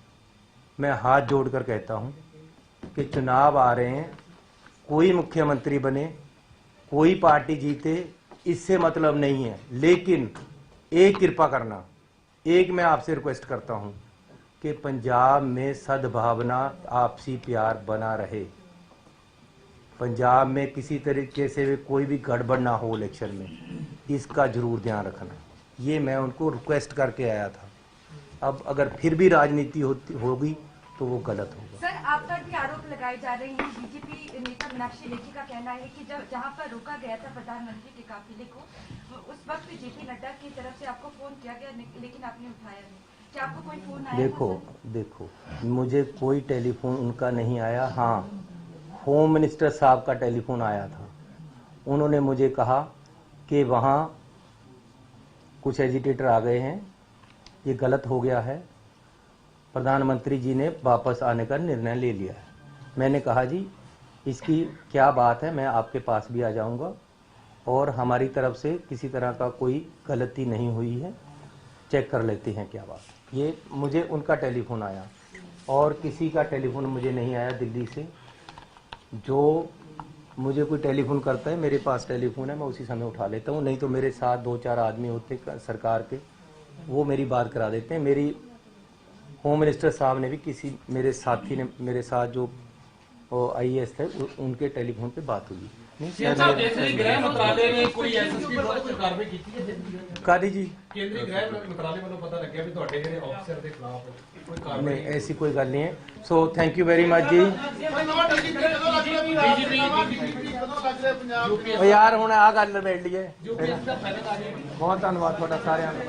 मैं हाथ जोड़कर कहता हूँ कि चुनाव आ रहे हैं, कोई मुख्यमंत्री बने, कोई पार्टी जीते, इससे मतलब नहीं है। लेकिन एक कृपा करना, एक मैं आपसे रिक्वेस्ट करता हूं कि पंजाब में सद्भावना, आपसी प्यार बना रहे। पंजाब में किसी तरीके से कोई भी गड़बड़ ना हो इलेक्शन में, इसका जरूर ध्यान रखना। ये मैं उनको रिक्वेस्ट करके आया था। अब अगर फिर भी राजनीति होगी तो वो गलत होगा। सर, आप पर भी आरोप लगाए जा रहे हैं। बीजेपी नेता मीनाक्षी लेखी का कहना है कि जब जहां पर रोका गया था प्रधानमंत्री के काफिले को, उस वक्त जेपी नड्डा की तरफ से आपको फोन किया गया, लेकिन आपने उठाया नहीं। क्या आपको कोई फोन आया? देखो मुझे कोई टेलीफोन उनका नहीं आया। हाँ, होम मिनिस्टर साहब का टेलीफोन आया था। उन्होंने मुझे कहा कि वहाँ कुछ एजिटेटर आ गए हैं, ये गलत हो गया है, प्रधानमंत्री जी ने वापस आने का निर्णय ले लिया है। मैंने कहा जी इसकी क्या बात है, मैं आपके पास भी आ जाऊंगा और हमारी तरफ से किसी तरह का कोई गलती नहीं हुई है, चेक कर लेते हैं क्या बात। ये मुझे उनका टेलीफोन आया और किसी का टेलीफोन मुझे नहीं आया दिल्ली से। जो मुझे कोई टेलीफोन करता है, मेरे पास टेलीफोन है, मैं उसी समय उठा लेता हूँ, नहीं तो मेरे साथ 2-4 आदमी होते सरकार के, वो मेरी बात करा देते हैं। मेरी होम मिनिस्टर साहब ने भी किसी मेरे साथी ने, मेरे साथ जो IAS थे, उनके टेलीफोन पे बात हुई। गृह मंत्रालय ने कोई एसएसपी द्वारा कोई कार्रवाई की है? कादी जी, केंद्रीय गृह मंत्रालय वालों पता लग गया भी ਤੁਹਾਡੇ ਜਿਹੜੇ ਅਫਸਰ ਦੇ ਖਿਲਾਫ ਕੋਈ ਕਾਰਵਾਈ नहीं ऐसी कोई गल नहीं है। So thank you very much जी। यार हुण आ गल निबेड़ लईए। बहुत धन्नवाद ਤੁਹਾਡਾ ਸਾਰਿਆਂ ਦਾ।